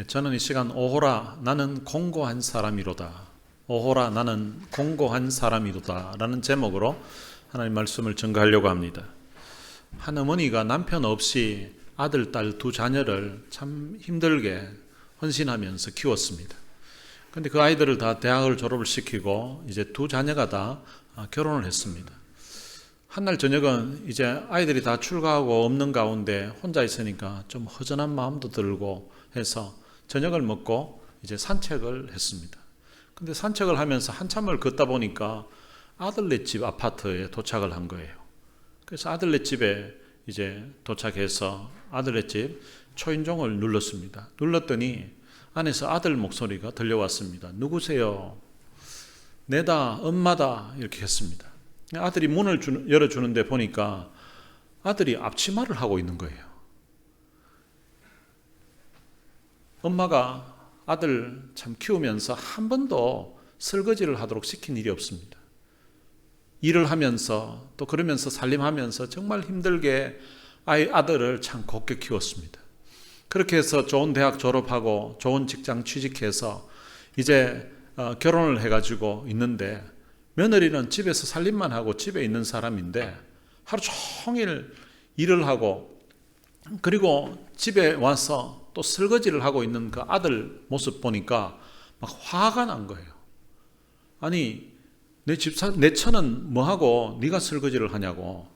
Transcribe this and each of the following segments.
저는 이 시간 오호라 나는 공고한 사람이로다, 오호라 나는 공고한 사람이로다 라는 제목으로 하나님 말씀을 증거하려고 합니다. 한 어머니가 남편 없이 아들, 딸 두 자녀를 참 힘들게 헌신하면서 키웠습니다. 그런데 그 아이들을 다 대학을 졸업을 시키고 이제 두 자녀가 다 결혼을 했습니다. 한날 저녁은 이제 아이들이 다 출가하고 없는 가운데 혼자 있으니까 좀 허전한 마음도 들고 해서 저녁을 먹고 이제 산책을 했습니다. 근데 산책을 하면서 한참을 걷다 보니까 아들네 집 아파트에 도착을 한 거예요. 그래서 아들네 집에 이제 도착해서 아들네 집 초인종을 눌렀습니다. 눌렀더니 안에서 아들 목소리가 들려왔습니다. 누구세요? 내다, 엄마다, 이렇게 했습니다. 아들이 문을 열어주는데 보니까 아들이 앞치마를 하고 있는 거예요. 엄마가 아들 참 키우면서 한 번도 설거지를 하도록 시킨 일이 없습니다. 일을 하면서 또 그러면서 살림하면서 정말 힘들게 아들을 참 곱게 키웠습니다. 그렇게 해서 좋은 대학 졸업하고 좋은 직장 취직해서 이제 결혼을 해가지고 있는데, 며느리는 집에서 살림만 하고 집에 있는 사람인데 하루 종일 일을 하고 그리고 집에 와서 또 설거지를 하고 있는 그 아들 모습 보니까 막 화가 난 거예요. 아니, 내 처는 뭐하고 네가 설거지를 하냐고.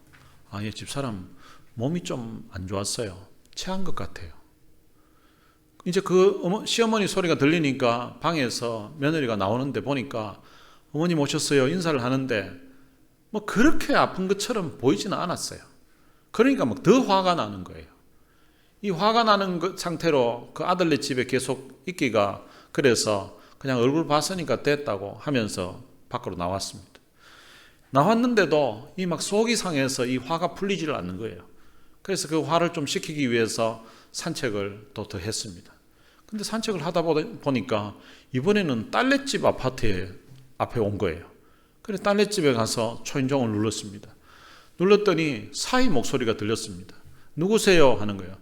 얘 집사람 몸이 좀 안 좋았어요. 체한 것 같아요. 이제 그 시어머니 소리가 들리니까 방에서 며느리가 나오는데 보니까 어머님 오셨어요. 인사를 하는데 뭐 그렇게 아픈 것처럼 보이지는 않았어요. 그러니까 막 더 화가 나는 거예요. 이 화가 나는 상태로 그 아들네 집에 계속 있기가 그래서 그냥 얼굴 봤으니까 됐다고 하면서 밖으로 나왔습니다. 나왔는데도 이 막 속이 상해서 이 화가 풀리지를 않는 거예요. 그래서 그 화를 좀 식히기 위해서 산책을 또 더 했습니다. 근데 산책을 하다 보니까 이번에는 딸네 집 앞에 온 거예요. 그래서 딸네 집에 가서 초인종을 눌렀습니다. 눌렀더니 사위 목소리가 들렸습니다. 누구세요? 하는 거예요.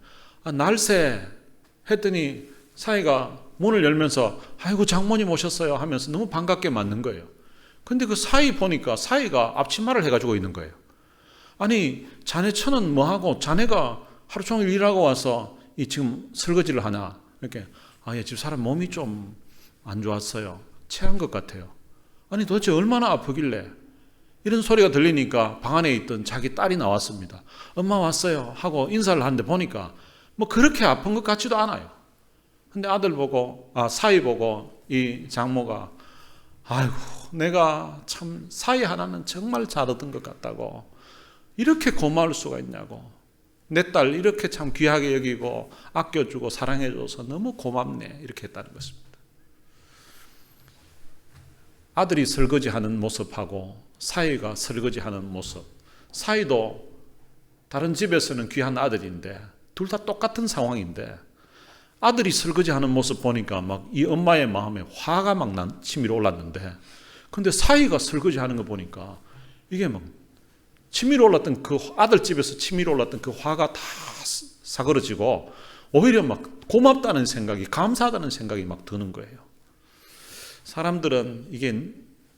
날새 했더니 사위가 문을 열면서 아이고 장모님 오셨어요 하면서 너무 반갑게 맞는 거예요. 근데 그 사위 보니까 사위가 앞치마를 해가지고 있는 거예요. 아니, 자네 처는 뭐하고 자네가 하루 종일 일하고 와서 이 지금 설거지를 하나? 이렇게 얘 집사람 몸이 좀 안 좋았어요. 체한 것 같아요. 아니, 도대체 얼마나 아프길래? 이런 소리가 들리니까 방 안에 있던 자기 딸이 나왔습니다. 엄마 왔어요 하고 인사를 하는데 보니까 뭐 그렇게 아픈 것 같지도 않아요. 근데 아들 보고, 사위 보고 이 장모가 아이고, 내가 참 사위 하나는 정말 잘 얻은 것 같다고, 이렇게 고마울 수가 있냐고, 내 딸 이렇게 참 귀하게 여기고 아껴주고 사랑해줘서 너무 고맙네, 이렇게 했다는 것입니다. 아들이 설거지하는 모습하고 사위가 설거지하는 모습, 사위도 다른 집에서는 귀한 아들인데 둘 다 똑같은 상황인데 아들이 설거지하는 모습 보니까 막 이 엄마의 마음에 화가 막 치밀어 올랐는데, 근데 사위가 설거지하는 거 보니까 이게 막 치밀어 올랐던 그 아들 집에서 치밀어 올랐던 그 화가 다 사그러지고 오히려 막 고맙다는 생각이, 감사하다는 생각이 막 드는 거예요. 사람들은 이게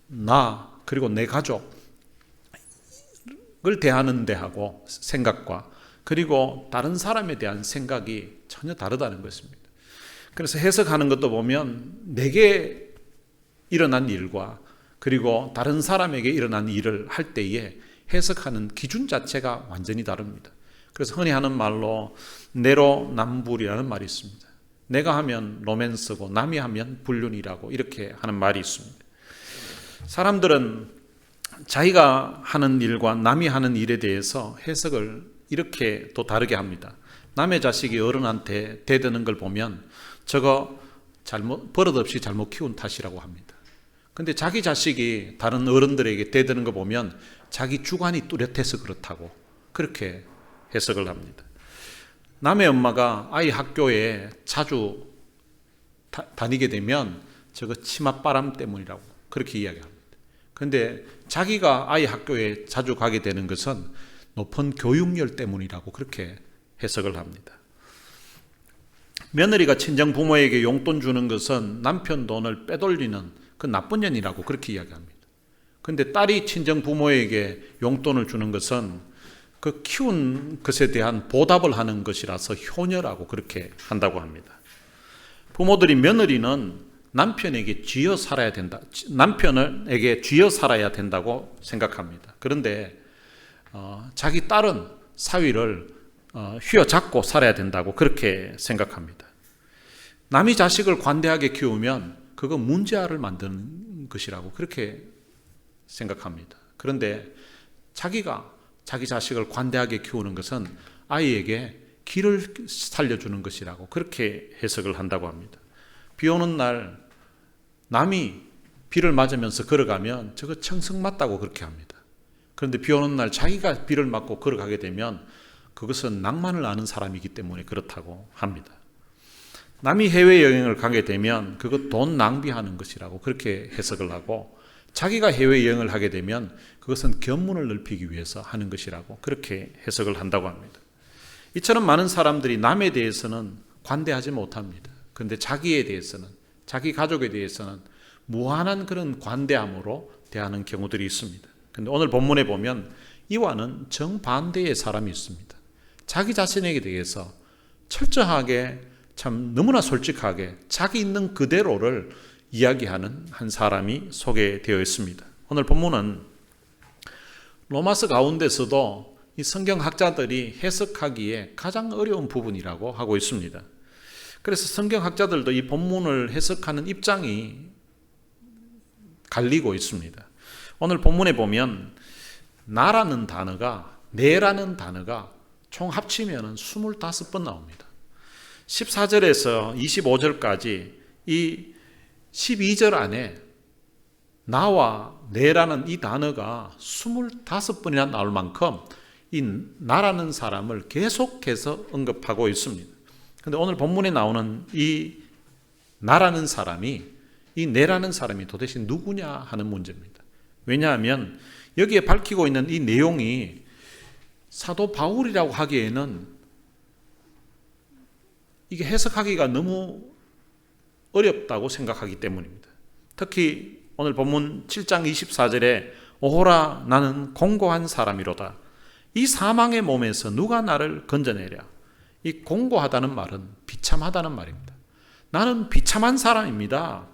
나 그리고 내 가족을 대하는 데하고 생각과 그리고 다른 사람에 대한 생각이 전혀 다르다는 것입니다. 그래서 해석하는 것도 보면 내게 일어난 일과 그리고 다른 사람에게 일어난 일을 할 때에 해석하는 기준 자체가 완전히 다릅니다. 그래서 흔히 하는 말로 내로남불이라는 말이 있습니다. 내가 하면 로맨스고 남이 하면 불륜이라고 이렇게 하는 말이 있습니다. 사람들은 자기가 하는 일과 남이 하는 일에 대해서 해석을 이렇게 또 다르게 합니다. 남의 자식이 어른한테 대드는 걸 보면 저거 버릇없이 잘못 키운 탓이라고 합니다. 근데 자기 자식이 다른 어른들에게 대드는 거 보면 자기 주관이 뚜렷해서 그렇다고 그렇게 해석을 합니다. 남의 엄마가 아이 학교에 자주 다니게 되면 저거 치맛바람 때문이라고 그렇게 이야기합니다. 그런데 자기가 아이 학교에 자주 가게 되는 것은 높은 교육열 때문이라고 그렇게 해석을 합니다. 며느리가 친정 부모에게 용돈 주는 것은 남편 돈을 빼돌리는 그 나쁜 년이라고 그렇게 이야기합니다. 그런데 딸이 친정 부모에게 용돈을 주는 것은 그 키운 것에 대한 보답을 하는 것이라서 효녀라고 그렇게 한다고 합니다. 부모들이 며느리는 남편에게 쥐어 살아야 된다. 남편에게 쥐어 살아야 된다고 생각합니다. 그런데 자기 딸은 사위를 휘어잡고 살아야 된다고 그렇게 생각합니다. 남이 자식을 관대하게 키우면 그거 문제아를 만드는 것이라고 그렇게 생각합니다. 그런데 자기가 자기 자식을 관대하게 키우는 것은 아이에게 길을 살려주는 것이라고 그렇게 해석을 한다고 합니다. 비 오는 날 남이 비를 맞으면서 걸어가면 저거 청승 맞다고 그렇게 합니다. 그런데 비 오는 날 자기가 비를 맞고 걸어가게 되면 그것은 낭만을 아는 사람이기 때문에 그렇다고 합니다. 남이 해외여행을 가게 되면 그것 돈 낭비하는 것이라고 그렇게 해석을 하고, 자기가 해외여행을 하게 되면 그것은 견문을 넓히기 위해서 하는 것이라고 그렇게 해석을 한다고 합니다. 이처럼 많은 사람들이 남에 대해서는 관대하지 못합니다. 그런데 자기에 대해서는, 자기 가족에 대해서는 무한한 그런 관대함으로 대하는 경우들이 있습니다. 그런데 오늘 본문에 보면 이와는 정반대의 사람이 있습니다. 자기 자신에게 대해서 철저하게, 참 너무나 솔직하게 자기 있는 그대로를 이야기하는 한 사람이 소개되어 있습니다. 오늘 본문은 로마서 가운데서도 이 성경학자들이 해석하기에 가장 어려운 부분이라고 하고 있습니다. 그래서 성경학자들도 이 본문을 해석하는 입장이 갈리고 있습니다. 오늘 본문에 보면 나라는 단어가, 내라는 단어가 총 합치면 25번 나옵니다. 14절에서 25절까지 이 12절 안에 나와 내라는 이 단어가 25번이나 나올 만큼 이 나라는 사람을 계속해서 언급하고 있습니다. 그런데 오늘 본문에 나오는 이 나라는 사람이, 이 내라는 사람이 도대체 누구냐 하는 문제입니다. 왜냐하면 여기에 밝히고 있는 이 내용이 사도 바울이라고 하기에는 이게 해석하기가 너무 어렵다고 생각하기 때문입니다. 특히 오늘 본문 7장 24절에 오호라 나는 공고한 사람이로다. 이 사망의 몸에서 누가 나를 건져내랴. 이 공고하다는 말은 비참하다는 말입니다. 나는 비참한 사람입니다.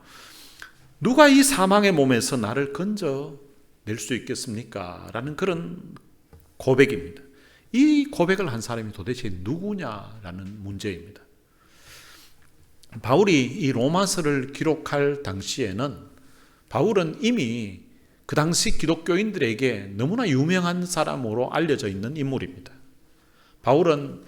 누가 이 사망의 몸에서 나를 건져낼 수 있겠습니까? 라는 그런 고백입니다. 이 고백을 한 사람이 도대체 누구냐라는 문제입니다. 바울이 이 로마서를 기록할 당시에는 바울은 이미 그 당시 기독교인들에게 너무나 유명한 사람으로 알려져 있는 인물입니다. 바울은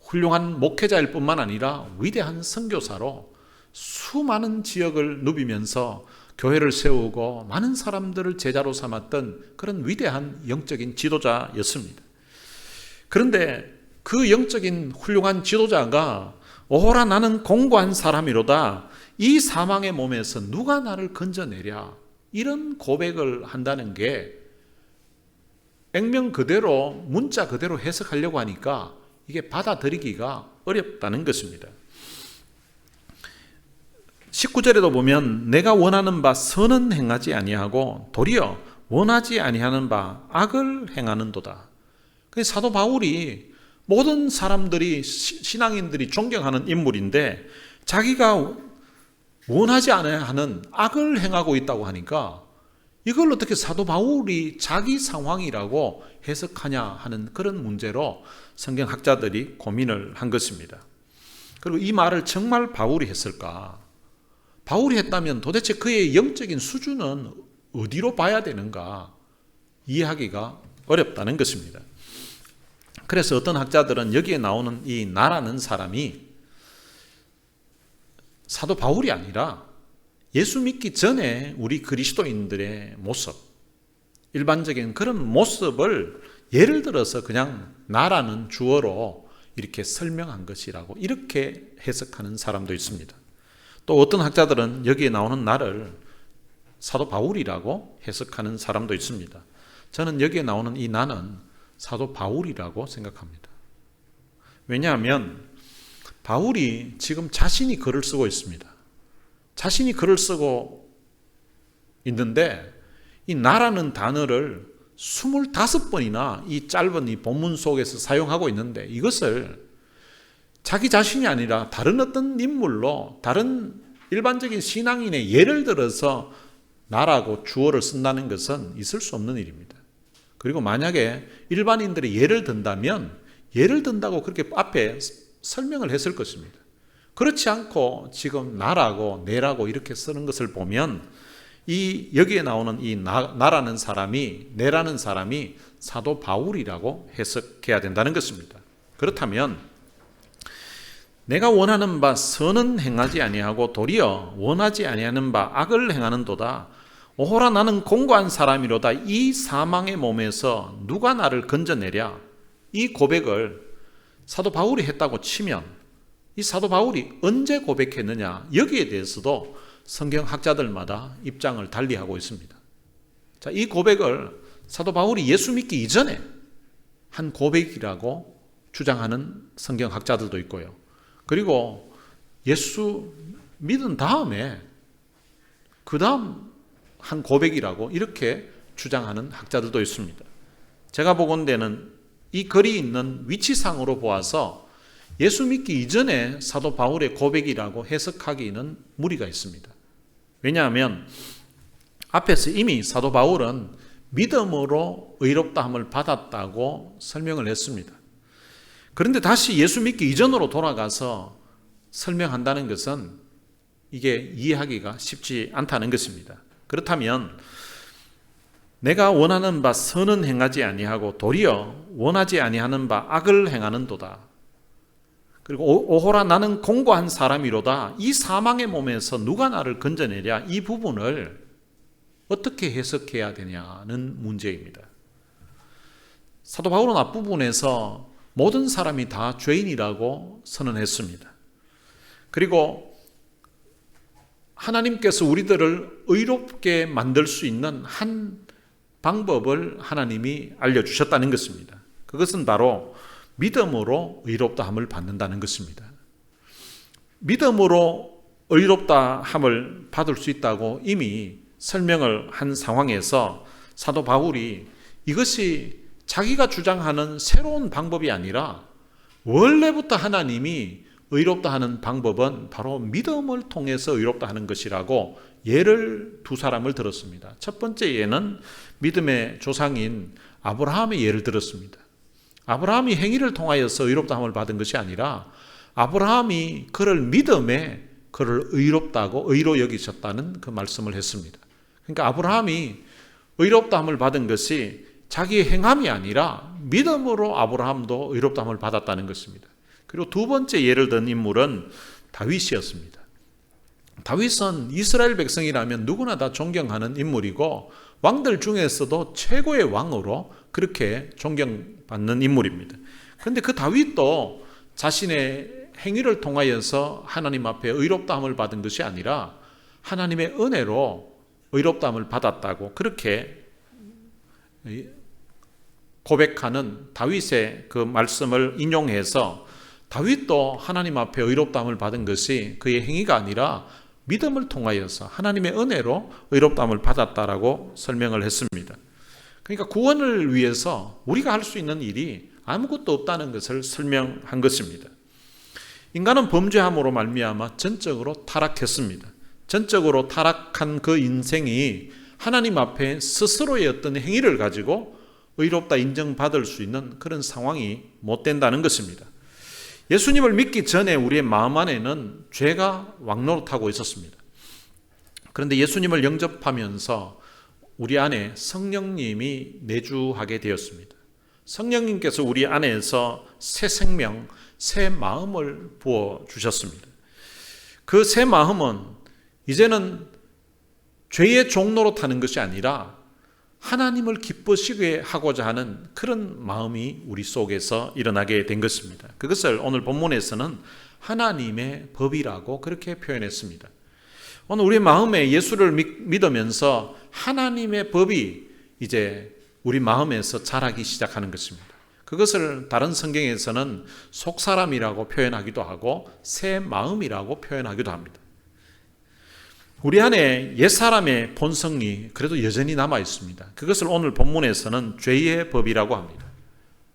훌륭한 목회자일 뿐만 아니라 위대한 선교사로 수많은 지역을 누비면서 교회를 세우고 많은 사람들을 제자로 삼았던 그런 위대한 영적인 지도자였습니다. 그런데 그 영적인 훌륭한 지도자가 오호라 나는 공고한 사람이로다. 이 사망의 몸에서 누가 나를 건져내랴. 이런 고백을 한다는 게 액면 그대로, 문자 그대로 해석하려고 하니까 이게 받아들이기가 어렵다는 것입니다. 19절에도 보면 내가 원하는 바 선은 행하지 아니하고 도리어 원하지 아니하는 바 악을 행하는도다. 사도 바울이 모든 사람들이, 신앙인들이 존경하는 인물인데 자기가 원하지 않아야 하는 악을 행하고 있다고 하니까 이걸 어떻게 사도 바울이 자기 상황이라고 해석하냐 하는 그런 문제로 성경학자들이 고민을 한 것입니다. 그리고 이 말을 정말 바울이 했을까? 바울이 했다면 도대체 그의 영적인 수준은 어디로 봐야 되는가? 이해하기가 어렵다는 것입니다. 그래서 어떤 학자들은 여기에 나오는 이 나라는 사람이 사도 바울이 아니라 예수 믿기 전에 우리 그리스도인들의 모습, 일반적인 그런 모습을 예를 들어서 그냥 나라는 주어로 이렇게 설명한 것이라고 이렇게 해석하는 사람도 있습니다. 또 어떤 학자들은 여기에 나오는 나를 사도 바울이라고 해석하는 사람도 있습니다. 저는 여기에 나오는 이 나는 사도 바울이라고 생각합니다. 왜냐하면 바울이 지금 자신이 글을 쓰고 있습니다. 자신이 글을 쓰고 있는데 이 나라는 단어를 25번이나 이 짧은 이 본문 속에서 사용하고 있는데 이것을 자기 자신이 아니라 다른 어떤 인물로 다른 일반적인 신앙인의 예를 들어서 나라고 주어를 쓴다는 것은 있을 수 없는 일입니다. 그리고 만약에 일반인들이 예를 든다면 예를 든다고 그렇게 앞에 설명을 했을 것입니다. 그렇지 않고 지금 나라고 내라고 이렇게 쓰는 것을 보면 이 여기에 나오는 이 나라는 사람이 내라는 사람이 사도 바울이라고 해석해야 된다는 것입니다. 그렇다면 내가 원하는 바 선은 행하지 아니하고 도리어 원하지 아니하는 바 악을 행하는도다. 오호라 나는 공고한 사람이로다. 이 사망의 몸에서 누가 나를 건져내랴. 이 고백을 사도 바울이 했다고 치면 이 사도 바울이 언제 고백했느냐, 여기에 대해서도 성경학자들마다 입장을 달리하고 있습니다. 자, 이 고백을 사도 바울이 예수 믿기 이전에 한 고백이라고 주장하는 성경학자들도 있고요. 그리고 예수 믿은 다음에 그 다음 한 고백이라고 이렇게 주장하는 학자들도 있습니다. 제가 보건대는 이 글이 있는 위치상으로 보아서 예수 믿기 이전에 사도 바울의 고백이라고 해석하기는 무리가 있습니다. 왜냐하면 앞에서 이미 사도 바울은 믿음으로 의롭다함을 받았다고 설명을 했습니다. 그런데 다시 예수 믿기 이전으로 돌아가서 설명한다는 것은 이게 이해하기가 쉽지 않다는 것입니다. 그렇다면 내가 원하는 바 선은 행하지 아니하고 도리어 원하지 아니하는 바 악을 행하는도다. 그리고 오호라 나는 공고한 사람이로다. 이 사망의 몸에서 누가 나를 건져내랴. 이 부분을 어떻게 해석해야 되냐는 문제입니다. 사도 바울은 앞부분에서 모든 사람이 다 죄인이라고 선언했습니다. 그리고 하나님께서 우리들을 의롭게 만들 수 있는 한 방법을 하나님이 알려주셨다는 것입니다. 그것은 바로 믿음으로 의롭다함을 받는다는 것입니다. 믿음으로 의롭다함을 받을 수 있다고 이미 설명을 한 상황에서 사도 바울이 이것이 자기가 주장하는 새로운 방법이 아니라 원래부터 하나님이 의롭다 하는 방법은 바로 믿음을 통해서 의롭다 하는 것이라고 예를 두 사람을 들었습니다. 첫 번째 예는 믿음의 조상인 아브라함의 예를 들었습니다. 아브라함이 행위를 통하여서 의롭다함을 받은 것이 아니라 아브라함이 그를 믿음에 그를 의롭다고 의로 여기셨다는 그 말씀을 했습니다. 그러니까 아브라함이 의롭다함을 받은 것이 자기의 행함이 아니라 믿음으로 아브라함도 의롭다함을 받았다는 것입니다. 그리고 두 번째 예를 든 인물은 다윗이었습니다. 다윗은 이스라엘 백성이라면 누구나 다 존경하는 인물이고 왕들 중에서도 최고의 왕으로 그렇게 존경받는 인물입니다. 그런데 그 다윗도 자신의 행위를 통하여서 하나님 앞에 의롭다함을 받은 것이 아니라 하나님의 은혜로 의롭다함을 받았다고 그렇게 고백하는 다윗의 그 말씀을 인용해서 다윗도 하나님 앞에 의롭다함을 받은 것이 그의 행위가 아니라 믿음을 통하여서 하나님의 은혜로 의롭다함을 받았다라고 설명을 했습니다. 그러니까 구원을 위해서 우리가 할 수 있는 일이 아무것도 없다는 것을 설명한 것입니다. 인간은 범죄함으로 말미암아 전적으로 타락했습니다. 전적으로 타락한 그 인생이 하나님 앞에 스스로의 어떤 행위를 가지고 의롭다 인정받을 수 있는 그런 상황이 못 된다는 것입니다. 예수님을 믿기 전에 우리의 마음 안에는 죄가 왕노릇하고 있었습니다. 그런데 예수님을 영접하면서 우리 안에 성령님이 내주하게 되었습니다. 성령님께서 우리 안에서 새 생명, 새 마음을 부어주셨습니다. 그 새 마음은 이제는 죄의 종노릇하는 것이 아니라 하나님을 기쁘시게 하고자 하는 그런 마음이 우리 속에서 일어나게 된 것입니다. 그것을 오늘 본문에서는 하나님의 법이라고 그렇게 표현했습니다. 오늘 우리 마음에 예수를 믿으면서 하나님의 법이 이제 우리 마음에서 자라기 시작하는 것입니다. 그것을 다른 성경에서는 속사람이라고 표현하기도 하고 새 마음이라고 표현하기도 합니다. 우리 안에 옛사람의 본성이 그래도 여전히 남아 있습니다. 그것을 오늘 본문에서는 죄의 법이라고 합니다.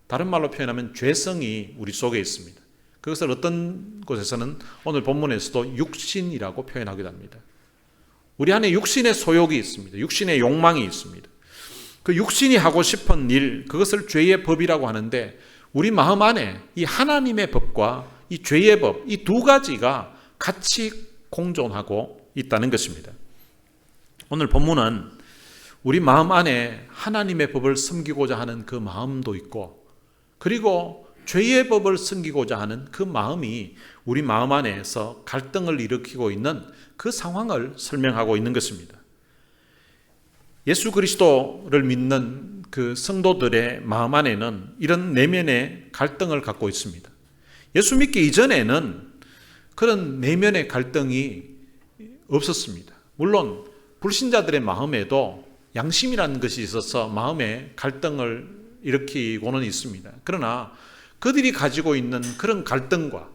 다른 말로 표현하면 죄성이 우리 속에 있습니다. 그것을 어떤 곳에서는 오늘 본문에서도 육신이라고 표현하기도 합니다. 우리 안에 육신의 소욕이 있습니다. 육신의 욕망이 있습니다. 그 육신이 하고 싶은 일, 그것을 죄의 법이라고 하는데 우리 마음 안에 이 하나님의 법과 이 죄의 법, 이 두 가지가 같이 공존하고 있다는 것입니다. 오늘 본문은 우리 마음 안에 하나님의 법을 섬기고자 하는 그 마음도 있고 그리고 죄의 법을 섬기고자 하는 그 마음이 우리 마음 안에서 갈등을 일으키고 있는 그 상황을 설명하고 있는 것입니다. 예수 그리스도를 믿는 그 성도들의 마음 안에는 이런 내면의 갈등을 갖고 있습니다. 예수 믿기 이전에는 그런 내면의 갈등이 없었습니다. 물론 불신자들의 마음에도 양심이라는 것이 있어서 마음에 갈등을 일으키고는 있습니다. 그러나 그들이 가지고 있는 그런 갈등과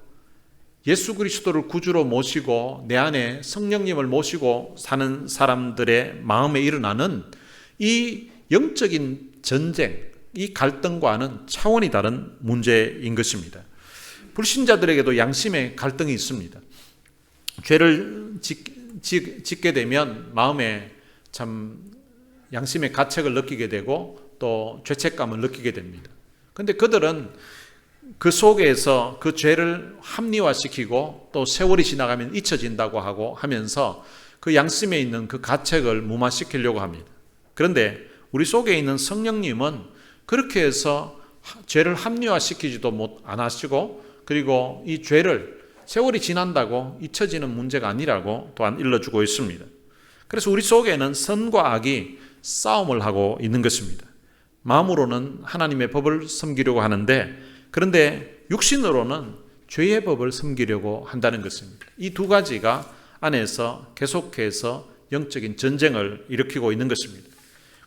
예수 그리스도를 구주로 모시고 내 안에 성령님을 모시고 사는 사람들의 마음에 일어나는 이 영적인 전쟁, 이 갈등과는 차원이 다른 문제인 것입니다. 불신자들에게도 양심의 갈등이 있습니다. 죄를 짓게 되면 마음에 참 양심의 가책을 느끼게 되고 또 죄책감을 느끼게 됩니다. 그런데 그들은 그 속에서 그 죄를 합리화시키고 또 세월이 지나가면 잊혀진다고 하고 하면서 그 양심에 있는 그 가책을 무마시키려고 합니다. 그런데 우리 속에 있는 성령님은 그렇게 해서 죄를 합리화시키지도 안 하시고 그리고 이 죄를 세월이 지난다고 잊혀지는 문제가 아니라고 또한 일러주고 있습니다. 그래서 우리 속에는 선과 악이 싸움을 하고 있는 것입니다. 마음으로는 하나님의 법을 섬기려고 하는데 그런데 육신으로는 죄의 법을 섬기려고 한다는 것입니다. 이 두 가지가 안에서 계속해서 영적인 전쟁을 일으키고 있는 것입니다.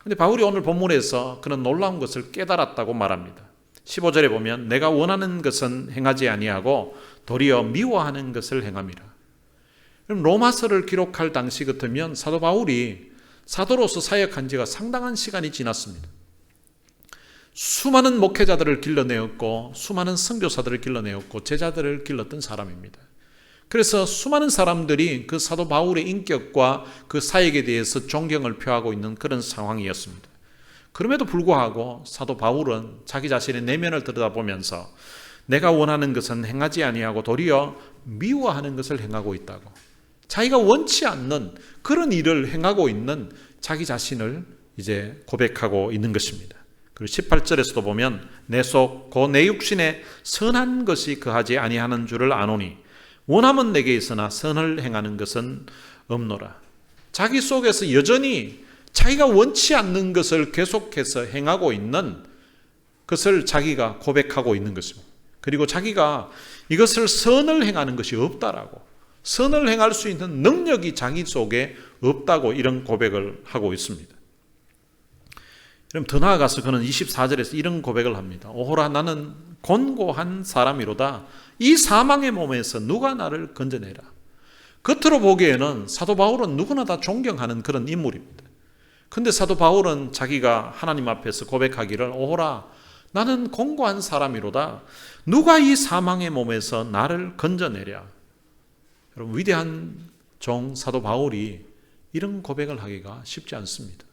그런데 바울이 오늘 본문에서 그런 놀라운 것을 깨달았다고 말합니다. 15절에 보면 내가 원하는 것은 행하지 아니하고 도리어 미워하는 것을 행함이라. 그럼 로마서를 기록할 당시 같으면 사도 바울이 사도로서 사역한 지가 상당한 시간이 지났습니다. 수많은 목회자들을 길러내었고 수많은 선교사들을 길러내었고 제자들을 길렀던 사람입니다. 그래서 수많은 사람들이 그 사도 바울의 인격과 그 사역에 대해서 존경을 표하고 있는 그런 상황이었습니다. 그럼에도 불구하고 사도 바울은 자기 자신의 내면을 들여다보면서 내가 원하는 것은 행하지 아니하고 도리어 미워하는 것을 행하고 있다고, 자기가 원치 않는 그런 일을 행하고 있는 자기 자신을 이제 고백하고 있는 것입니다. 그리고 18절에서도 보면 내 속 곧 내 육신에 선한 것이 거하지 아니하는 줄을 아노니 원함은 내게 있으나 선을 행하는 것은 없노라. 자기 속에서 여전히 자기가 원치 않는 것을 계속해서 행하고 있는 것을 자기가 고백하고 있는 것입니다. 그리고 자기가 이것을 선을 행하는 것이 없다라고, 선을 행할 수 있는 능력이 자기 속에 없다고 이런 고백을 하고 있습니다. 그럼 더 나아가서 그는 24절에서 이런 고백을 합니다. 오호라 나는 곤고한 사람이로다. 이 사망의 몸에서 누가 나를 건져내라. 겉으로 보기에는 사도 바울은 누구나 다 존경하는 그런 인물입니다. 그런데 사도 바울은 자기가 하나님 앞에서 고백하기를 오호라 나는 곤고한 사람이로다. 누가 이 사망의 몸에서 나를 건져내랴. 여러분, 위대한 종 사도 바울이 이런 고백을 하기가 쉽지 않습니다.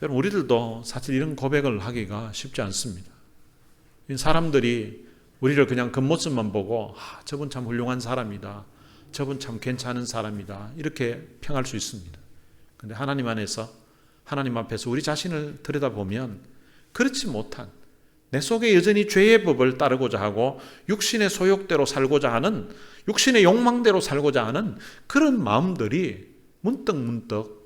여러분, 우리들도 사실 이런 고백을 하기가 쉽지 않습니다. 사람들이 우리를 그냥 겉모습만 보고 저분 참 훌륭한 사람이다, 저분 참 괜찮은 사람이다 이렇게 평할 수 있습니다. 그런데 하나님 안에서, 하나님 앞에서 우리 자신을 들여다보면 그렇지 못한, 내 속에 여전히 죄의 법을 따르고자 하고 육신의 소욕대로 살고자 하는, 육신의 욕망대로 살고자 하는 그런 마음들이 문득문득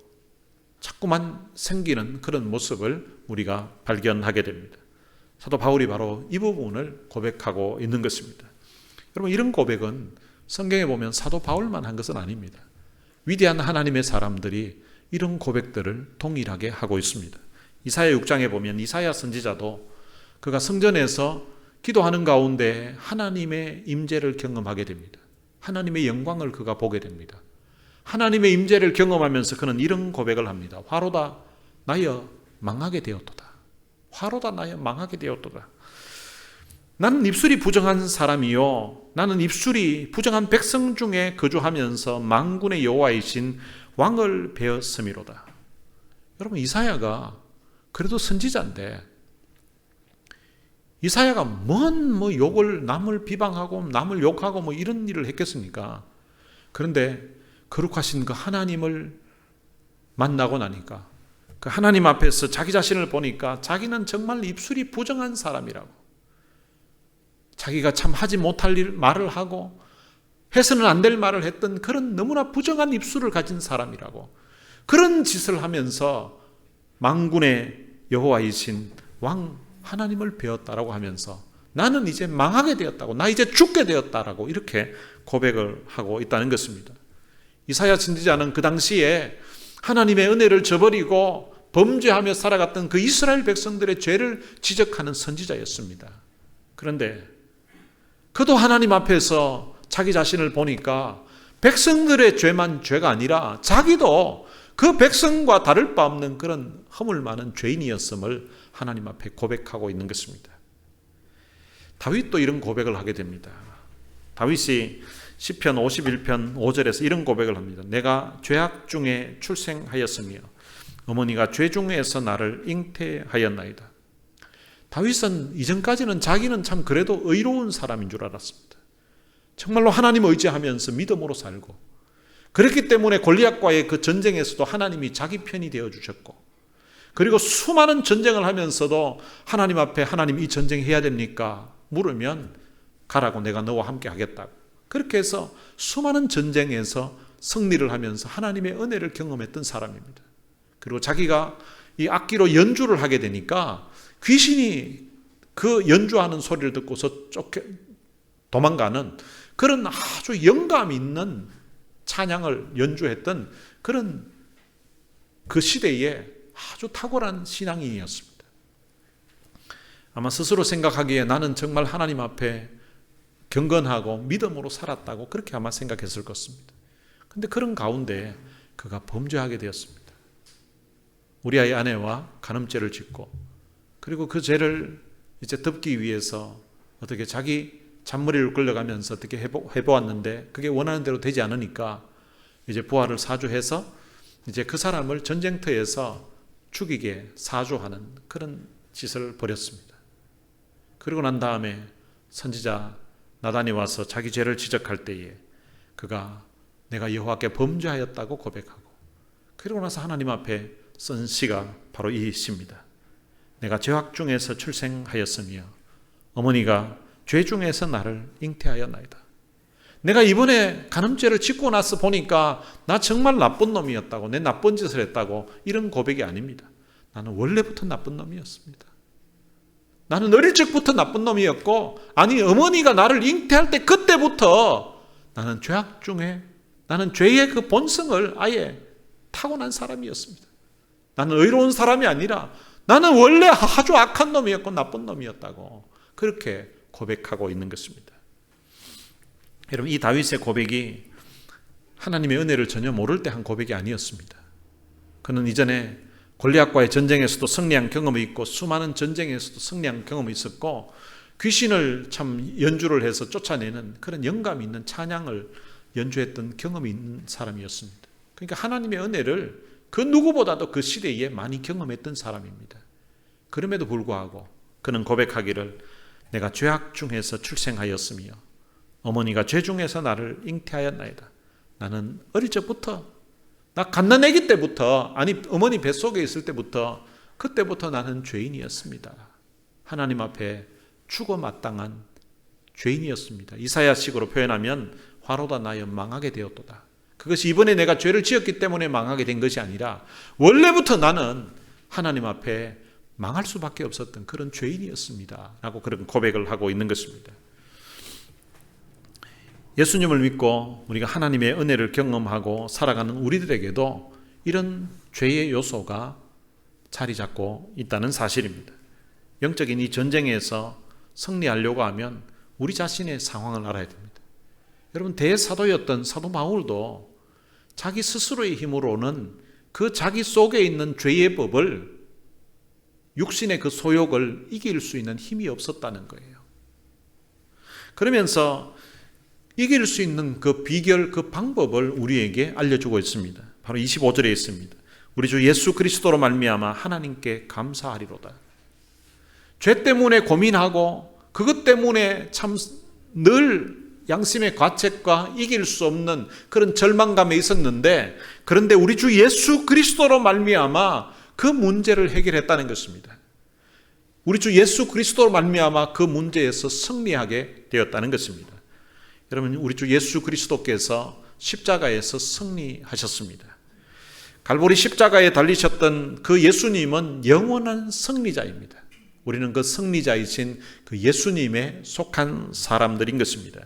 자꾸만 생기는 그런 모습을 우리가 발견하게 됩니다. 사도 바울이 바로 이 부분을 고백하고 있는 것입니다. 여러분, 이런 고백은 성경에 보면 사도 바울만 한 것은 아닙니다. 위대한 하나님의 사람들이 이런 고백들을 동일하게 하고 있습니다. 이사야 6장에 보면 이사야 선지자도 그가 성전에서 기도하는 가운데 하나님의 임재를 경험하게 됩니다. 하나님의 영광을 그가 보게 됩니다. 하나님의 임재를 경험하면서 그는 이런 고백을 합니다. 화로다 나여 망하게 되었도다. 화로다 나여 망하게 되었도다. 나는 입술이 부정한 사람이요 나는 입술이 부정한 백성 중에 거주하면서 만군의 여호와이신 왕을 배었음이로다. 여러분, 이사야가 그래도 선지자인데 이사야가 뭔 욕을 남을 비방하고 남을 욕하고 이런 일을 했겠습니까? 그런데 거룩하신 그 하나님을 만나고 나니까 그 하나님 앞에서 자기 자신을 보니까 자기는 정말 입술이 부정한 사람이라고, 자기가 참 하지 못할 말을 하고 해서는 안 될 말을 했던 그런 너무나 부정한 입술을 가진 사람이라고, 그런 짓을 하면서 만군의 여호와이신 왕 하나님을 배웠다라고 하면서 나는 이제 망하게 되었다고, 나 이제 죽게 되었다라고 이렇게 고백을 하고 있다는 것입니다. 이사야 선지자는 그 당시에 하나님의 은혜를 저버리고 범죄하며 살아갔던 그 이스라엘 백성들의 죄를 지적하는 선지자였습니다. 그런데 그도 하나님 앞에서 자기 자신을 보니까 백성들의 죄만 죄가 아니라 자기도 그 백성과 다를 바 없는 그런 허물 많은 죄인이었음을 하나님 앞에 고백하고 있는 것입니다. 다윗도 이런 고백을 하게 됩니다. 다윗이 시편 51편 5절에서 이런 고백을 합니다. 내가 죄악 중에 출생하였으며 어머니가 죄 중에서 나를 잉태하였나이다. 다윗은 이전까지는 자기는 참 그래도 의로운 사람인 줄 알았습니다. 정말로 하나님 의지하면서 믿음으로 살고, 그렇기 때문에 골리앗과의 그 전쟁에서도 하나님이 자기 편이 되어주셨고, 그리고 수많은 전쟁을 하면서도 하나님 앞에 하나님 이 전쟁 해야 됩니까? 물으면 가라고, 내가 너와 함께 하겠다고. 그렇게 해서 수많은 전쟁에서 승리를 하면서 하나님의 은혜를 경험했던 사람입니다. 그리고 자기가 이 악기로 연주를 하게 되니까 귀신이 그 연주하는 소리를 듣고서 도망가는 그런 아주 영감 있는 찬양을 연주했던 그런 그 시대에 아주 탁월한 신앙인이었습니다. 아마 스스로 생각하기에 나는 정말 하나님 앞에 경건하고 믿음으로 살았다고 그렇게 아마 생각했을 것입니다. 그런데 그런 가운데 그가 범죄하게 되었습니다. 우리아의 아내와 간음죄를 짓고, 그리고 그 죄를 이제 덮기 위해서 어떻게 자기 잔머리를 끌려가면서 어떻게 해보았는데 그게 원하는 대로 되지 않으니까 이제 부하를 사주해서 이제 그 사람을 전쟁터에서 죽이게 사주하는 그런 짓을 벌였습니다. 그리고 난 다음에 선지자 나단이 와서 자기 죄를 지적할 때에 그가 내가 여호와께 범죄하였다고 고백하고, 그리고 나서 하나님 앞에 쓴 시가 바로 이 시입니다. 내가 죄악 중에서 출생하였으며 어머니가 죄 중에서 나를 잉태하였나이다. 내가 이번에 간음죄를 짓고 나서 보니까 나 정말 나쁜 놈이었다고, 내 나쁜 짓을 했다고, 이런 고백이 아닙니다. 나는 원래부터 나쁜 놈이었습니다. 나는 어릴 적부터 나쁜 놈이었고, 아니 어머니가 나를 잉태할 때 그때부터 나는 죄악 중에, 나는 죄의 그 본성을 아예 타고난 사람이었습니다. 나는 의로운 사람이 아니라 나는 원래 아주 악한 놈이었고 나쁜 놈이었다고 그렇게 고백하고 있는 것입니다. 여러분, 이 다윗의 고백이 하나님의 은혜를 전혀 모를 때 한 고백이 아니었습니다. 그는 이전에 골리앗과의 전쟁에서도 승리한 경험이 있고, 수많은 전쟁에서도 승리한 경험이 있었고, 귀신을 참 연주를 해서 쫓아내는 그런 영감 있는 찬양을 연주했던 경험이 있는 사람이었습니다. 그러니까 하나님의 은혜를 그 누구보다도 그 시대에 많이 경험했던 사람입니다. 그럼에도 불구하고 그는 고백하기를 내가 죄악 중에서 출생하였으며 어머니가 죄 중에서 나를 잉태하였나이다. 나는 어릴 적부터, 나 갓난아기 때부터, 아니 어머니 뱃속에 있을 때부터, 그때부터 나는 죄인이었습니다. 하나님 앞에 죽어 마땅한 죄인이었습니다. 이사야식으로 표현하면 화로다 나여 망하게 되었도다. 그것이 이번에 내가 죄를 지었기 때문에 망하게 된 것이 아니라 원래부터 나는 하나님 앞에 망할 수밖에 없었던 그런 죄인이었습니다 라고 그런 고백을 하고 있는 것입니다. 예수님을 믿고 우리가 하나님의 은혜를 경험하고 살아가는 우리들에게도 이런 죄의 요소가 자리 잡고 있다는 사실입니다. 영적인 이 전쟁에서 승리하려고 하면 우리 자신의 상황을 알아야 됩니다. 여러분, 대사도였던 사도 바울도 자기 스스로의 힘으로는 그 자기 속에 있는 죄의 법을, 육신의 그 소욕을 이길 수 있는 힘이 없었다는 거예요. 그러면서 이길 수 있는 그 비결, 그 방법을 우리에게 알려주고 있습니다. 바로 25절에 있습니다. 우리 주 예수 그리스도로 말미암아 하나님께 감사하리로다. 죄 때문에 고민하고 그것 때문에 참 늘 양심의 과책과 이길 수 없는 그런 절망감에 있었는데, 그런데 우리 주 예수 그리스도로 말미암아 그 문제를 해결했다는 것입니다. 우리 주 예수 그리스도로 말미암아 그 문제에서 승리하게 되었다는 것입니다. 여러분, 우리 주 예수 그리스도께서 십자가에서 승리하셨습니다. 갈보리 십자가에 달리셨던 그 예수님은 영원한 승리자입니다. 우리는 그 승리자이신 그 예수님에 속한 사람들인 것입니다.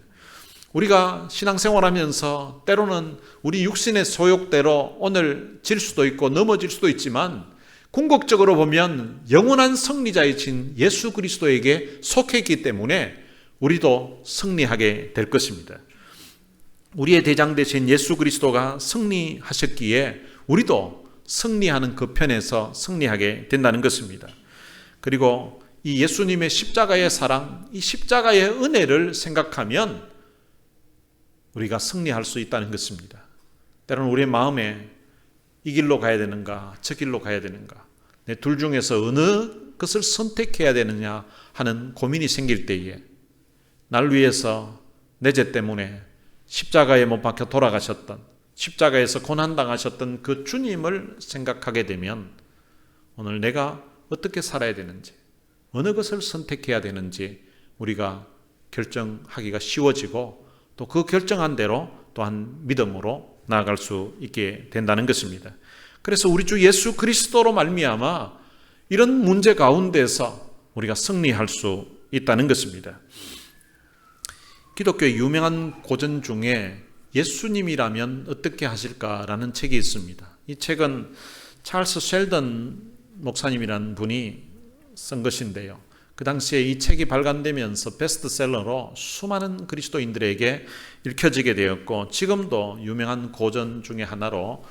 우리가 신앙생활하면서 때로는 우리 육신의 소욕대로 오늘 질 수도 있고 넘어질 수도 있지만, 궁극적으로 보면 영원한 승리자이신 예수 그리스도에게 속했기 때문에 우리도 승리하게 될 것입니다. 우리의 대장 되신 예수 그리스도가 승리하셨기에 우리도 승리하는 그 편에서 승리하게 된다는 것입니다. 그리고 이 예수님의 십자가의 사랑, 이 십자가의 은혜를 생각하면 우리가 승리할 수 있다는 것입니다. 때로는 우리의 마음에 이 길로 가야 되는가, 저 길로 가야 되는가, 내 둘 중에서 어느 것을 선택해야 되느냐 하는 고민이 생길 때에 날 위해서 내 죄 때문에 십자가에 못 박혀 돌아가셨던, 십자가에서 고난당하셨던 그 주님을 생각하게 되면 오늘 내가 어떻게 살아야 되는지, 어느 것을 선택해야 되는지 우리가 결정하기가 쉬워지고, 또 그 결정한 대로 또한 믿음으로 나아갈 수 있게 된다는 것입니다. 그래서 우리 주 예수 그리스도로 말미암아 이런 문제 가운데서 우리가 승리할 수 있다는 것입니다. 기독교의 유명한 고전 중에 예수님이라면 어떻게 하실까라는 책이 있습니다. 이 책은 찰스 셸던 목사님이라는 분이 쓴 것인데요. 그 당시에 이 책이 발간되면서 베스트셀러로 수많은 그리스도인들에게 읽혀지게 되었고, 지금도 유명한 고전 중에 하나로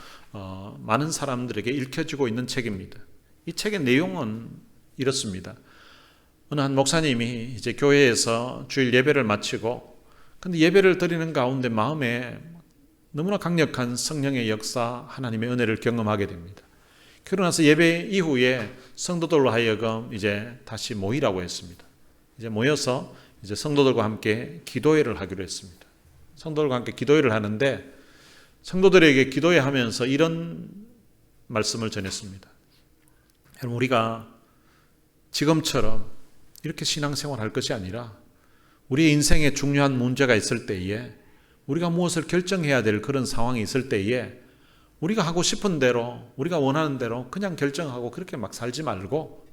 많은 사람들에게 읽혀지고 있는 책입니다. 이 책의 내용은 이렇습니다. 어느 한 목사님이 이제 교회에서 주일 예배를 마치고, 근데 예배를 드리는 가운데 마음에 너무나 강력한 성령의 역사, 하나님의 은혜를 경험하게 됩니다. 그러고 나서 예배 이후에 성도들로 하여금 이제 다시 모이라고 했습니다. 이제 모여서 이제 성도들과 함께 기도회를 하기로 했습니다. 성도들과 함께 기도회를 하는데, 성도들에게 기도회 하면서 이런 말씀을 전했습니다. 여러분, 우리가 지금처럼 이렇게 신앙생활 할 것이 아니라 우리의 인생에 중요한 문제가 있을 때에, 우리가 무엇을 결정해야 될 그런 상황이 있을 때에 우리가 하고 싶은 대로, 우리가 원하는 대로 그냥 결정하고 그렇게 막 살지 말고,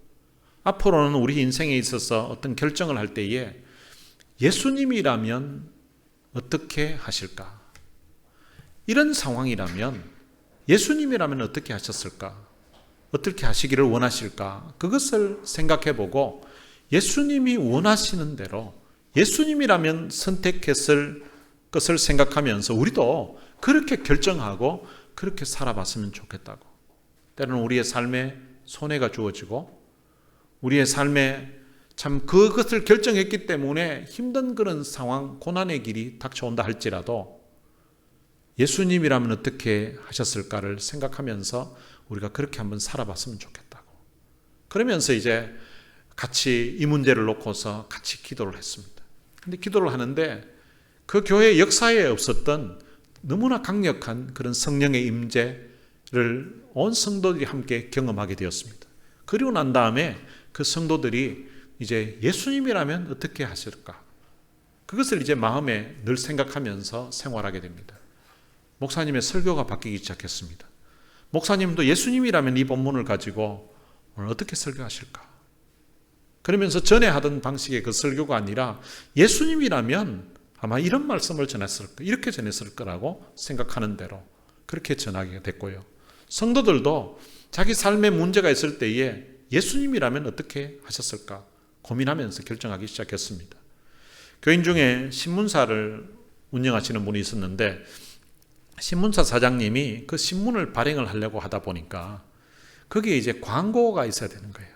앞으로는 우리 인생에 있어서 어떤 결정을 할 때에 예수님이라면 어떻게 하실까? 이런 상황이라면 예수님이라면 어떻게 하셨을까? 어떻게 하시기를 원하실까? 그것을 생각해보고 예수님이 원하시는 대로 예수님이라면 선택했을 것을 생각하면서 우리도 그렇게 결정하고 그렇게 살아봤으면 좋겠다고. 때로는 우리의 삶에 손해가 주어지고 우리의 삶에 참 그것을 결정했기 때문에 힘든 그런 상황, 고난의 길이 닥쳐온다 할지라도 예수님이라면 어떻게 하셨을까를 생각하면서 우리가 그렇게 한번 살아봤으면 좋겠다고. 그러면서 이제 같이 이 문제를 놓고서 같이 기도를 했습니다. 근데 기도를 하는데 그 교회 역사에 없었던 너무나 강력한 그런 성령의 임재를 온 성도들이 함께 경험하게 되었습니다. 그리고 난 다음에 그 성도들이 이제 예수님이라면 어떻게 하실까? 그것을 이제 마음에 늘 생각하면서 생활하게 됩니다. 목사님의 설교가 바뀌기 시작했습니다. 목사님도 예수님이라면 이 본문을 가지고 오늘 어떻게 설교하실까? 그러면서 전에 하던 방식의 그 설교가 아니라 예수님이라면 아마 이런 말씀을 전했을 거, 이렇게 전했을 거라고 생각하는 대로 그렇게 전하게 됐고요. 성도들도 자기 삶에 문제가 있을 때에 예수님이라면 어떻게 하셨을까 고민하면서 결정하기 시작했습니다. 교인 중에 신문사를 운영하시는 분이 있었는데 신문사 사장님이 그 신문을 발행을 하려고 하다 보니까 거기에 이제 광고가 있어야 되는 거예요.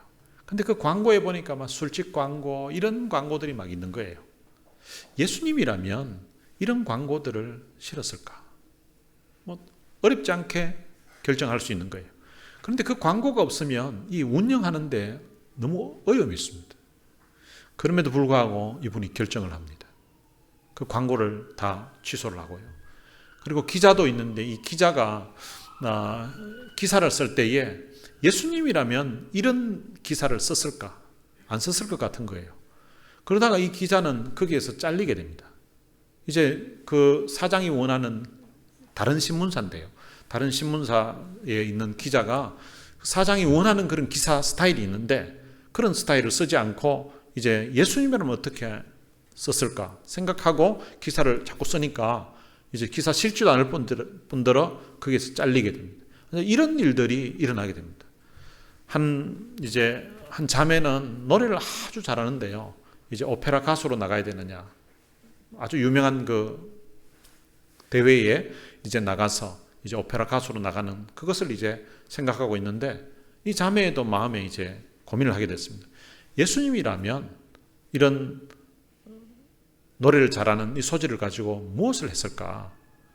근데 그 광고에 보니까 막 술집 광고 이런 광고들이 막 있는 거예요. 예수님이라면 이런 광고들을 실었을까? 어렵지 않게 결정할 수 있는 거예요. 그런데 그 광고가 없으면 이 운영하는데 너무 어려움이 있습니다. 그럼에도 불구하고 이분이 결정을 합니다. 그 광고를 다 취소를 하고요. 그리고 기자도 있는데 이 기자가 기사를 쓸 때에 예수님이라면 이런 기사를 썼을까? 안 썼을 것 같은 거예요. 그러다가 이 기자는 거기에서 잘리게 됩니다. 이제 그 사장이 원하는 다른 신문사인데요. 다른 신문사에 있는 기자가 사장이 원하는 그런 기사 스타일이 있는데 그런 스타일을 쓰지 않고 이제 예수님이라면 어떻게 썼을까 생각하고 기사를 자꾸 쓰니까 이제 기사 실지도 않을 뿐더러 거기에서 잘리게 됩니다. 이런 일들이 일어나게 됩니다. 한 자매는 노래를 아주 잘하는데요. 이제 오페라 가수로 나가야 되느냐. 아주 유명한 그 대회에 이제 나가서 이제 오페라 가수로 나가는 그것을 이제 생각하고 있는데 이 자매도 마음에 이제 고민을 하게 됐습니다. 예수님이라면 이런 노래를 잘하는 이 소질을 가지고 무엇을 했을까?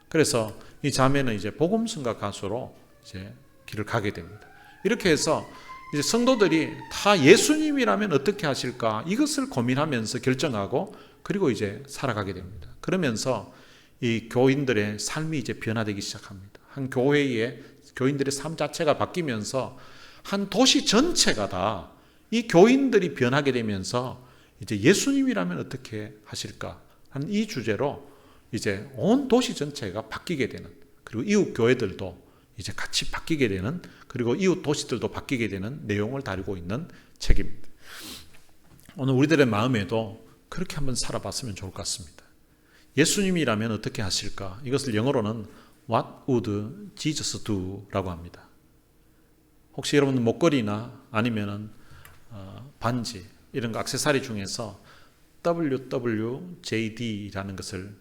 그래서 이 자매는 이제 복음성가 가수로 이제 길을 가게 됩니다. 이렇게 해서 이제 성도들이 다 예수님이라면 어떻게 하실까? 이것을 고민하면서 결정하고 그리고 이제 살아가게 됩니다. 그러면서 이 교인들의 삶이 이제 변화되기 시작합니다. 한 교회의 교인들의 삶 자체가 바뀌면서 한 도시 전체가 다 이 교인들이 변하게 되면서 이제 예수님이라면 어떻게 하실까 하는 이 주제로 이제 온 도시 전체가 바뀌게 되는, 그리고 이웃 교회들도 이제 같이 바뀌게 되는, 그리고 이웃 도시들도 바뀌게 되는 내용을 다루고 있는 책입니다. 오늘 우리들의 마음에도 그렇게 한번 살아봤으면 좋을 것 같습니다. 예수님이라면 어떻게 하실까? 이것을 영어로는 What would Jesus do? 라고 합니다. 혹시 여러분 목걸이나 아니면은 반지 이런 거 액세서리 중에서 WWJD라는 것을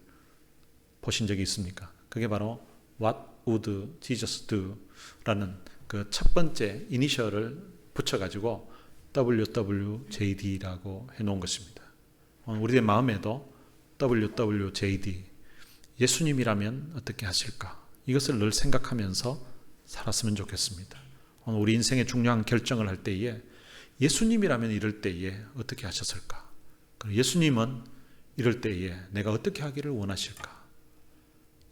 보신 적이 있습니까? 그게 바로 What would Jesus do? 라는 그 첫 번째 이니셜을 붙여가지고 WWJD라고 해놓은 것입니다. 우리의 마음에도 WWJD, 예수님이라면 어떻게 하실까? 이것을 늘 생각하면서 살았으면 좋겠습니다. 오늘 우리 인생의 중요한 결정을 할 때에 예수님이라면 이럴 때에 어떻게 하셨을까? 그리고 예수님은 이럴 때에 내가 어떻게 하기를 원하실까?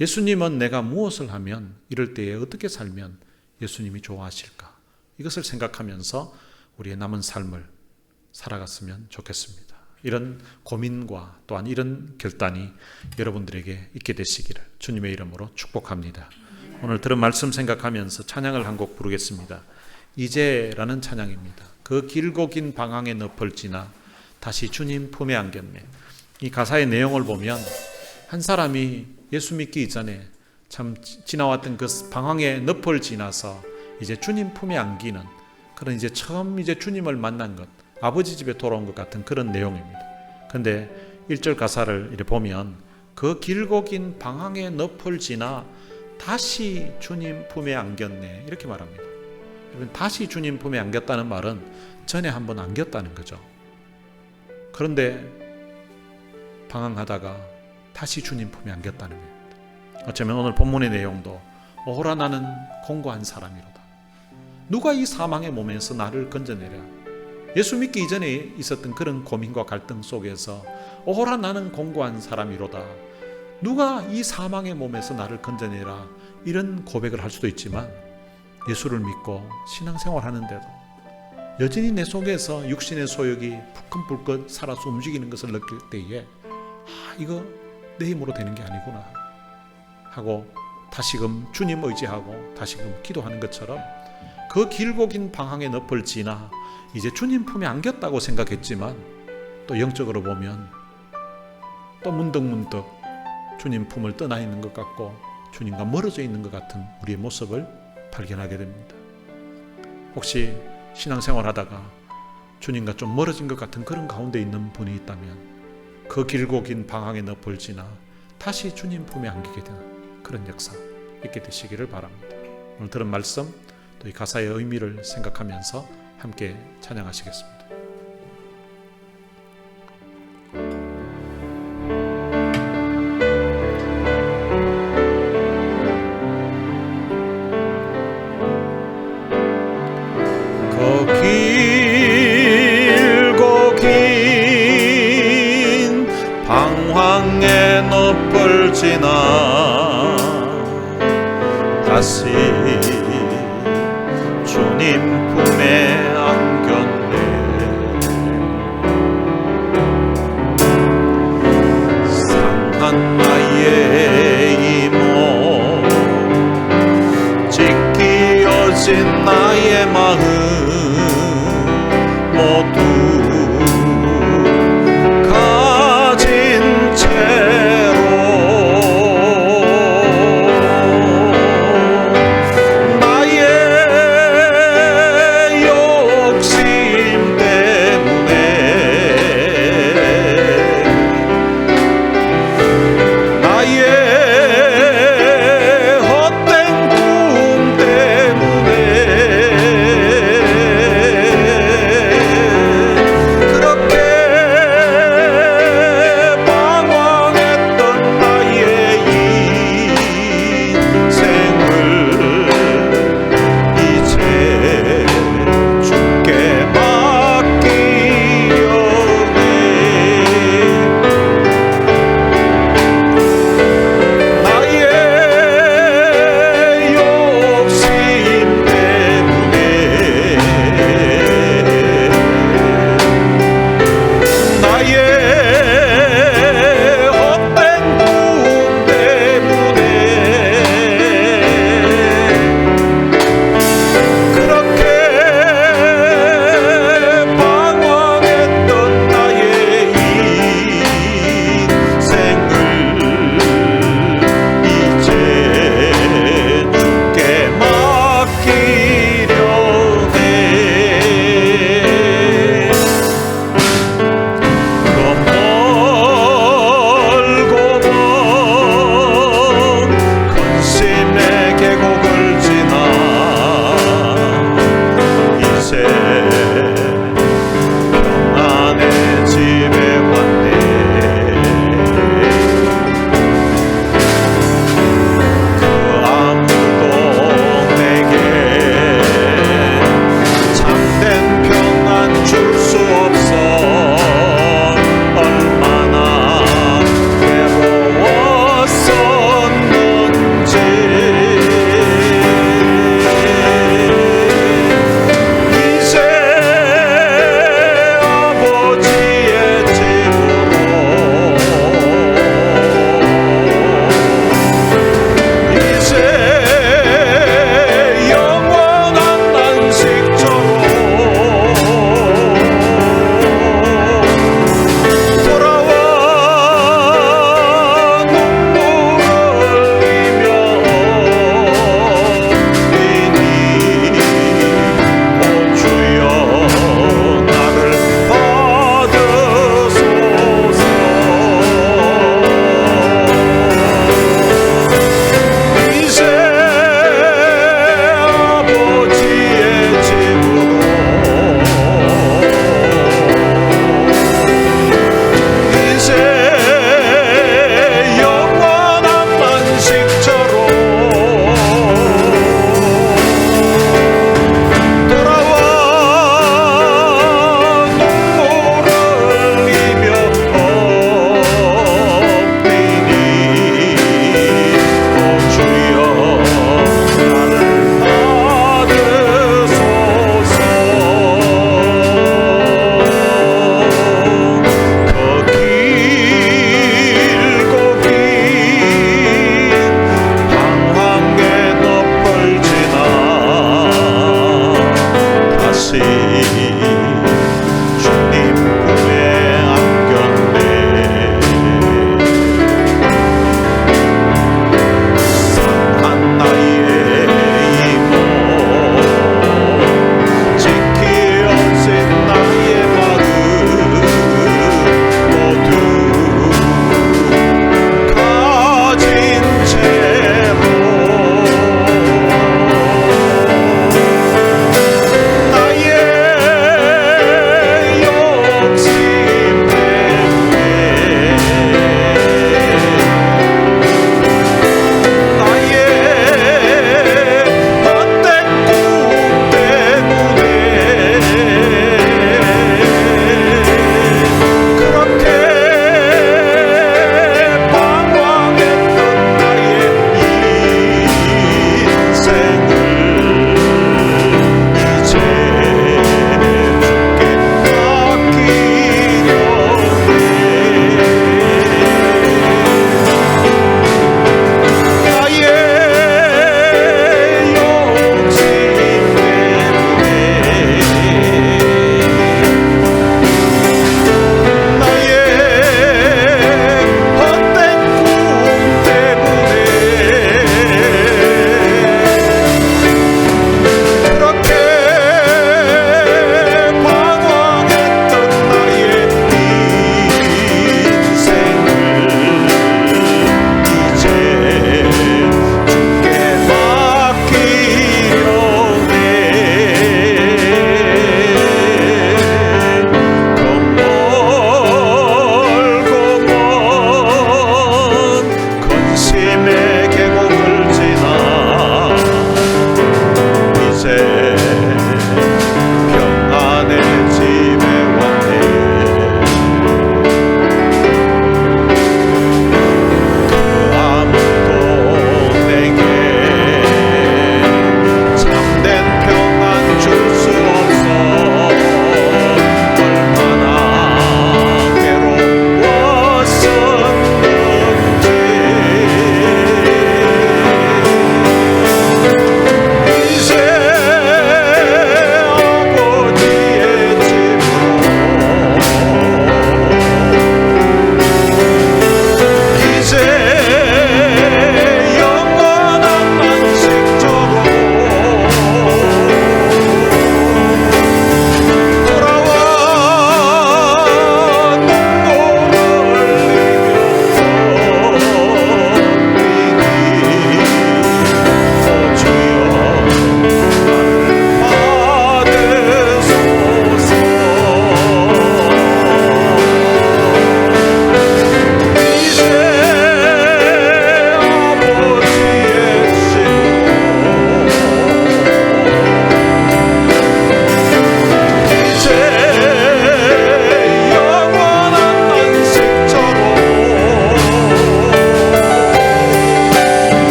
예수님은 내가 무엇을 하면 이럴 때에 어떻게 살면 예수님이 좋아하실까? 이것을 생각하면서 우리의 남은 삶을 살아갔으면 좋겠습니다. 이런 고민과 또한 이런 결단이 여러분들에게 있게 되시기를 주님의 이름으로 축복합니다. 오늘 들은 말씀 생각하면서 찬양을 한 곡 부르겠습니다. 이제라는 찬양입니다. 그 길고 긴 방황의 늪을 지나 다시 주님 품에 안겼네. 이 가사의 내용을 보면 한 사람이 예수 믿기 이전에 참 지나왔던 그 방황의 늪을 지나서 이제 주님 품에 안기는 그런 이제 처음 이제 주님을 만난 것, 아버지 집에 돌아온 것 같은 그런 내용입니다. 근데 1절 가사를 이렇게 보면 그 길고 긴 방황의 늪을 지나 다시 주님 품에 안겼네. 이렇게 말합니다. 다시 주님 품에 안겼다는 말은 전에 한번 안겼다는 거죠. 그런데 방황하다가 다시 주님 품에 안겼다는 겁니다. 어쩌면 오늘 본문의 내용도 오호라 나는 공고한 사람이로다. 누가 이 사망의 몸에서 나를 건져내랴. 예수 믿기 이전에 있었던 그런 고민과 갈등 속에서 오호라 나는 공고한 사람이로다. 누가 이 사망의 몸에서 나를 건져내라. 이런 고백을 할 수도 있지만 예수를 믿고 신앙생활 하는데도 여전히 내 속에서 육신의 소욕이 불끈불끈 살아서 움직이는 것을 느낄 때에 이거 내 힘으로 되는 게 아니구나 하고 다시금 주님 의지하고 다시금 기도하는 것처럼 그 길고 긴 방황의 늪을 지나 이제 주님 품에 안겼다고 생각했지만 또 영적으로 보면 또 문득문득 주님 품을 떠나 있는 것 같고 주님과 멀어져 있는 것 같은 우리의 모습을 발견하게 됩니다. 혹시 신앙생활하다가 주님과 좀 멀어진 것 같은 그런 가운데 있는 분이 있다면 그 길고 긴 방황의 늪을 지나 다시 주님 품에 안기게 되는 그런 역사 있게 되시기를 바랍니다. 오늘 들은 말씀 또 이 가사의 의미를 생각하면서 함께 찬양하시겠습니다. 길고 긴 방황의 늪을 지나 다시 주님 품에 안겼네. 상한 나의 이모 찢기어진 나의 마음 모두 가진 채로 나의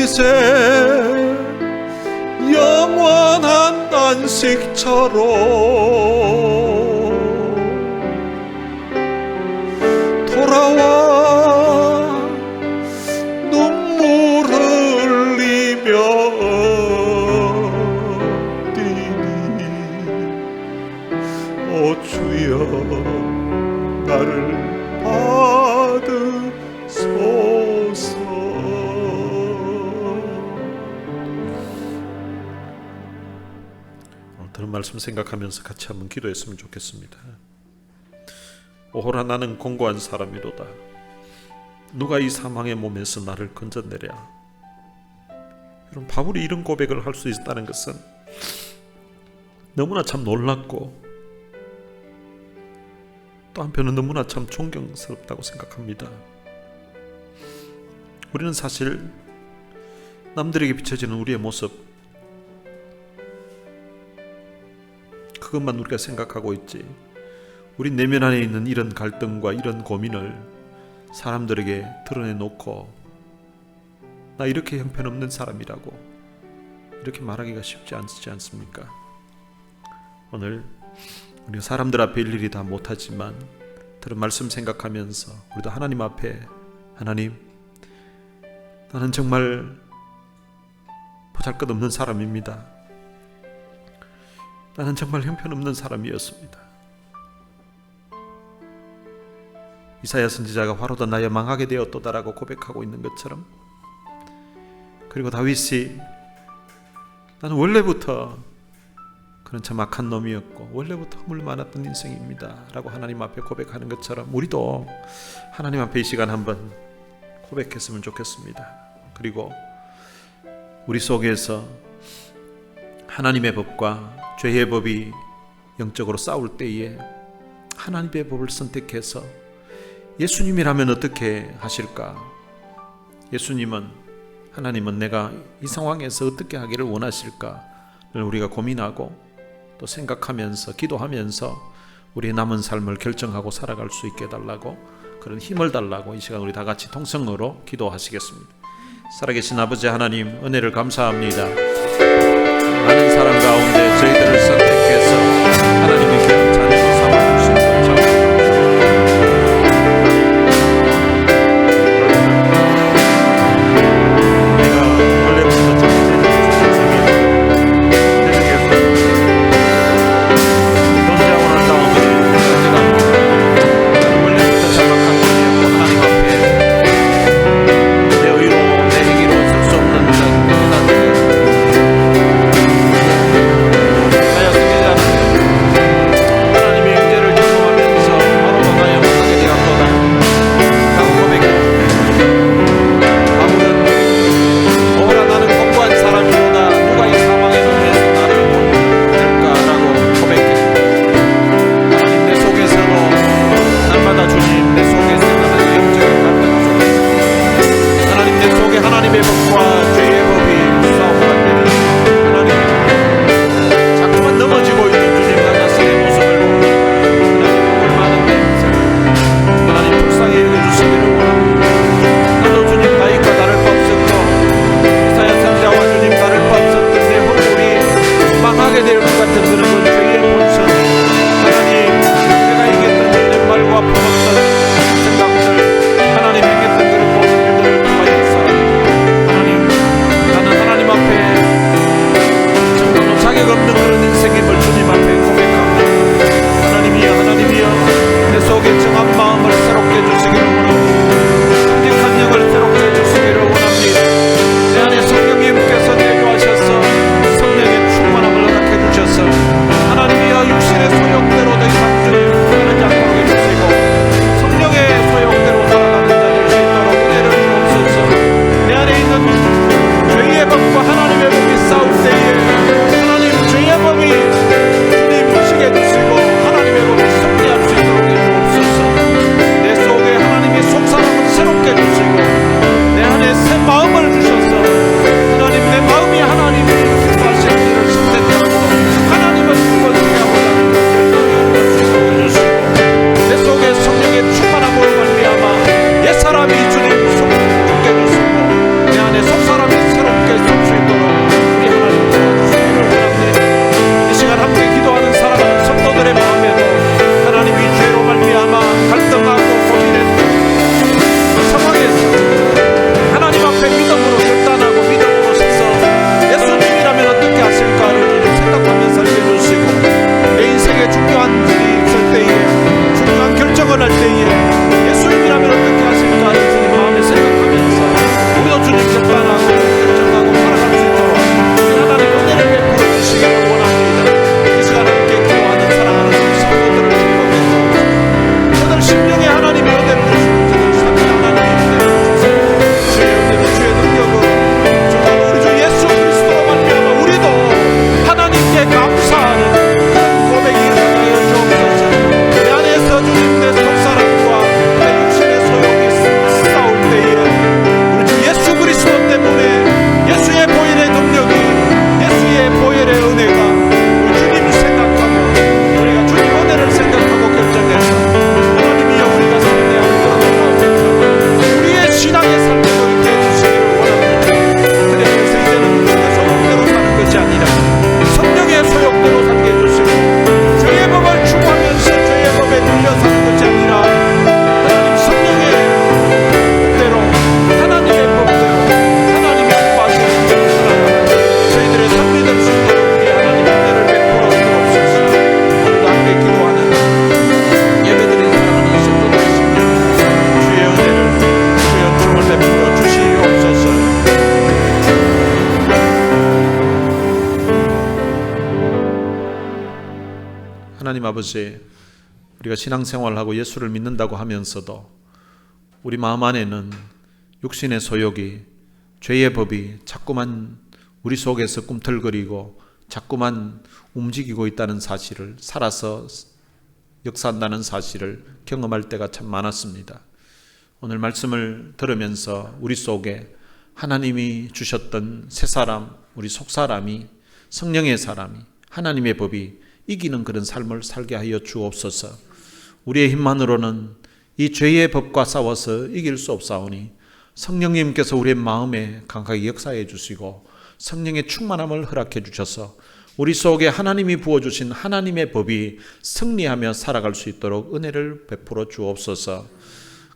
이제 영원한 안식처로 돌아와 눈물 흘리며 뛰니 오 주여 나를 받으소서. 들은 말씀 생각하면서 같이 한번 기도했으면 좋겠습니다. 오호라 나는 공고한 사람이로다. 누가 이 사망의 몸에서 나를 건져내랴. 여러분, 바울이 이런 고백을 할 수 있다는 것은 너무나 참 놀랍고 또 한편은 너무나 참 존경스럽다고 생각합니다. 우리는 사실 남들에게 비춰지는 우리의 모습, 그것만 우리가 생각하고 있지, 우리 내면 안에 있는 이런 갈등과 이런 고민을 사람들에게 드러내놓고 나 이렇게 형편없는 사람이라고 이렇게 말하기가 쉽지 않지 않습니까? 오늘 우리가 사람들 앞에 일일이 다 못하지만 들은 말씀 생각하면서 우리도 하나님 앞에, 하나님, 나는 정말 보잘것없는 사람입니다. 나는 정말 형편없는 사람이었습니다. 이사야 선지자가 화로다 나여 망하게 되었도다라고 고백하고 있는 것처럼, 그리고 다윗이 나는 원래부터 그런 참 악한 놈이었고 원래부터 허물 많았던 인생입니다 라고 하나님 앞에 고백하는 것처럼 우리도 하나님 앞에 이 시간 한번 고백했으면 좋겠습니다. 그리고 우리 속에서 하나님의 법과 죄의 법이 영적으로 싸울 때에 하나님의 법을 선택해서 예수님이라면 어떻게 하실까? 예수님은, 하나님은 내가 이 상황에서 어떻게 하기를 원하실까를 우리가 고민하고 또 생각하면서 기도하면서 우리의 남은 삶을 결정하고 살아갈 수 있게 해달라고, 그런 힘을 달라고 이 시간 우리 다 같이 통성으로 기도하시겠습니다. 살아계신 아버지 하나님, 은혜를 감사합니다. 많은 사람 가운데 저희들을 선택해서 하나님의 귀한 자녀로 삼아주신 것처럼 우리가 원래부터 정해진 세상에 계속해서 논쟁을 한 다음에 제가 원래부터 정확한 분이었고 하나님 앞에 내 의로 내 행위로 쓸 수 없는 아버지, 우리가 신앙생활하고 예수를 믿는다고 하면서도 우리 마음 안에는 육신의 소욕이, 죄의 법이 자꾸만 우리 속에서 꿈틀거리고 자꾸만 움직이고 있다는 사실을, 살아서 역사한다는 사실을 경험할 때가 참 많았습니다. 오늘 말씀을 들으면서 우리 속에 하나님이 주셨던 새 사람, 우리 속사람이, 성령의 사람이, 하나님의 법이 이기는 그런 삶을 살게 하여 주옵소서. 우리의 힘만으로는 이 죄의 법과 싸워서 이길 수 없사오니 성령님께서 우리의 마음에 강하게 역사해 주시고 성령의 충만함을 허락해 주셔서 우리 속에 하나님이 부어주신 하나님의 법이 승리하며 살아갈 수 있도록 은혜를 베풀어 주옵소서.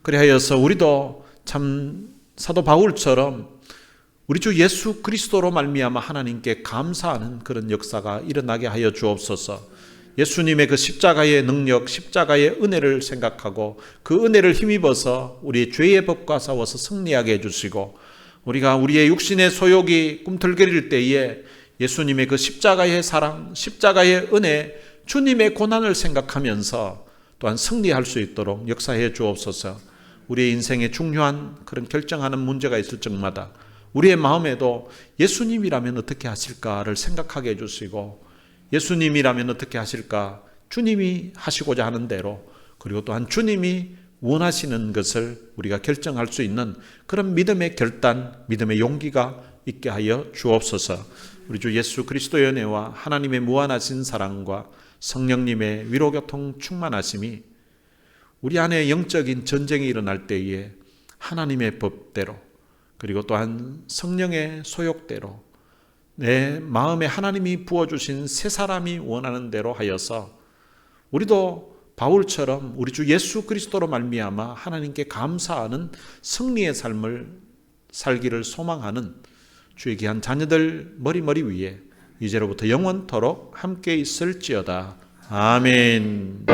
그리하여서 우리도 참 사도 바울처럼 우리 주 예수 그리스도로 말미암아 하나님께 감사하는 그런 역사가 일어나게 하여 주옵소서. 예수님의 그 십자가의 능력, 십자가의 은혜를 생각하고 그 은혜를 힘입어서 우리의 죄의 법과 싸워서 승리하게 해주시고, 우리가 우리의 육신의 소욕이 꿈틀거릴 때에 예수님의 그 십자가의 사랑, 십자가의 은혜, 주님의 고난을 생각하면서 또한 승리할 수 있도록 역사해 주옵소서. 우리의 인생에 중요한 그런 결정하는 문제가 있을 적마다 우리의 마음에도 예수님이라면 어떻게 하실까를 생각하게 해주시고, 예수님이라면 어떻게 하실까, 주님이 하시고자 하는 대로, 그리고 또한 주님이 원하시는 것을 우리가 결정할 수 있는 그런 믿음의 결단, 믿음의 용기가 있게 하여 주옵소서. 우리 주 예수 그리스도의 은혜와 하나님의 무한하신 사랑과 성령님의 위로교통 충만하심이 우리 안에 영적인 전쟁이 일어날 때에 하나님의 법대로, 그리고 또한 성령의 소욕대로 내 마음에 하나님이 부어주신 새 사람이 원하는 대로 하여서 우리도 바울처럼 우리 주 예수 그리스도로 말미암아 하나님께 감사하는 승리의 삶을 살기를 소망하는 주의 귀한 자녀들 머리 위에 이제로부터 영원토록 함께 있을지어다. 아멘.